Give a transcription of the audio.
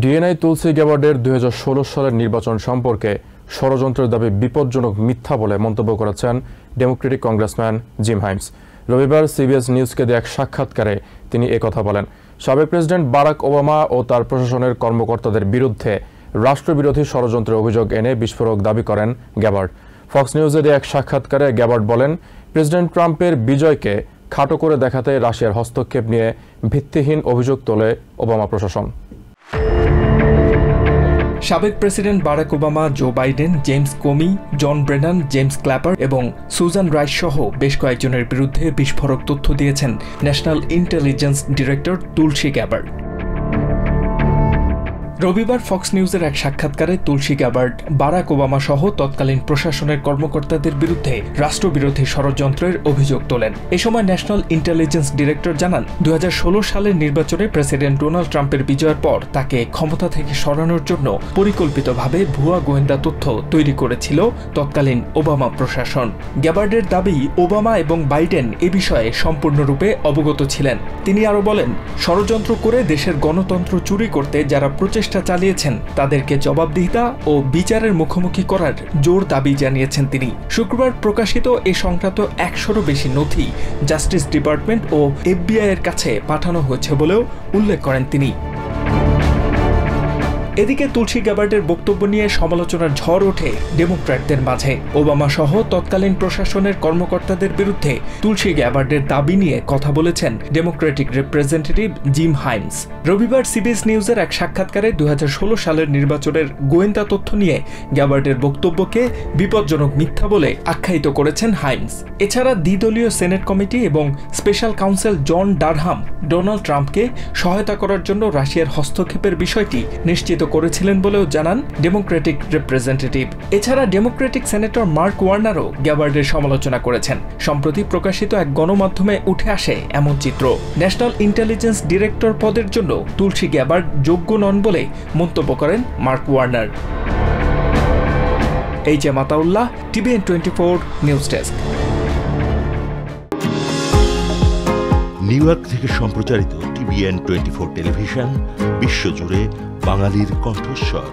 DNI তুলসী গ্যাবার্ডের 2016 সালের নির্বাচন সম্পর্কে ষড়যন্ত্রের দাবি বিপজ্জনক মিথ্যা বলে মন্তব্য করেছেন ডেমোক্রেটিক কংগ্রেসম্যান জিম হাইমস। রবিবার সিবিএস নিউজকে দেয়া এক সাক্ষাৎকারে তিনি একথা বলেন। সাবেক প্রেসিডেন্ট বারাক ওবামা ও তার প্রশাসনের কর্মকর্তাদের বিরুদ্ধে রাষ্ট্রবিরোধী ষড়যন্ত্রের অভিযোগ এনে বিস্ফোরক দাবি করেন গ্যাবার্ড। ফক্স নিউজে দেয়া এক সাক্ষাৎকারে গ্যাবার্ড বলেন, প্রেসিডেন্ট ট্রাম্পের বিজয়কে খাটো করে দেখাতে রাশিয়ার হস্তক্ষেপ নিয়ে ভিত্তিহীন অভিযোগ তোলে ওবামা প্রশাসন। সাবেক president Barack Obama, Joe Biden, James Comey, John Brennan, James Clapper এবং সুজান রাইস সহ বেশ কয়েকজনের বিরুদ্ধে বিস্ফোরক তথ্য দিয়েছেন national intelligence director Tulsi Gabbard. রবিবার ফক্স নিউজের এক সাক্ষাৎকারে তুলসী গ্যাবার্ড বারাক ওবামা সহ তৎকালীন প্রশাসনের কর্মকর্তাদের বিরুদ্ধে রাষ্ট্রবিরোধী ষড়যন্ত্রের অভিযোগ তোলেন। এ সময় ন্যাশনাল ইন্টেলিজেন্স ডিরেক্টর জানান, 2016 সালের নির্বাচনে প্রেসিডেন্ট ডোনাল্ড ট্রাম্পের বিজয়ের পর তাকে ক্ষমতা থেকে সরানোর জন্য পরিকল্পিতভাবে ভুয়া গোয়েন্দা তথ্য তৈরি করেছিল তৎকালীন ওবামা প্রশাসন। গ্যাবার্ডের দাবি, ওবামা এবং বাইডেন এ বিষয়ে সম্পূর্ণরূপে অবগত ছিলেন। তিনি আরও বলেন, ষড়যন্ত্র করে দেশের গণতন্ত্র চুরি করতে যারা প্রচেষ্টা চালিয়েছেন তাদেরকে জবাবদিহিতা ও বিচারের মুখোমুখি করার জোর দাবি জানিয়েছেন তিনি। শুক্রবার প্রকাশিত এ সংক্রান্ত 100-রও বেশি নথি জাস্টিস ডিপার্টমেন্ট ও FBI এর কাছে পাঠানো হয়েছে বলেও উল্লেখ করেন তিনি। এদিকে তুলসী গ্যাবার্ডের বক্তব্য নিয়ে সমালোচনার ঝড় ওঠে ডেমোক্র্যাটদের মাঝে। ওবামা সহ তৎকালীন প্রশাসনের কর্মকর্তাদের বিরুদ্ধে তুলসী গ্যাবার্ডের দাবি নিয়ে কথা বলেছেন ডেমোক্রেটিক রিপ্রেজেন্টেটিভ জিম হাইমস। রবিবার সিবিএস নিউজের এক সাক্ষাৎকারে 2016 সালের নির্বাচনের গোয়েন্দা তথ্য নিয়ে গ্যাবার্ডের বক্তব্যকে বিপজ্জনক মিথ্যা বলে আখ্যায়িত করেছেন হাইমস। এছাড়া দ্বিদলীয় সেনেট কমিটি এবং স্পেশাল কাউন্সিল জন ডারহাম ডোনাল্ড ট্রাম্পকে সহায়তা করার জন্য রাশিয়ার হস্তক্ষেপের বিষয়টি নিশ্চিত করেছিলেন বলেও জানান ডেমোক্রেটিক রিপ্রেজেন্টেটিভ। এছাড়া ডেমোক্রেটিক সেনেটর মার্ক ওয়ার্নারও গ্যাবার্ডের সমালোচনা করেছেন। সম্প্রতি প্রকাশিত এক গণমাধ্যমে উঠে আসে এমন চিত্র। ন্যাশনাল ইন্টেলিজেন্স ডিরেক্টর পদের জন্য তুলসী গ্যাবার্ড যোগ্য নন বলে মন্তব্য করেন mark Warner. HM. Ataullah, TVN 24 news desk. New York থেকে সম্প্রচারিত TVN 24 টেলিভিশন বিশ্বজুড়ে বাঙালির কণ্ঠস্বর।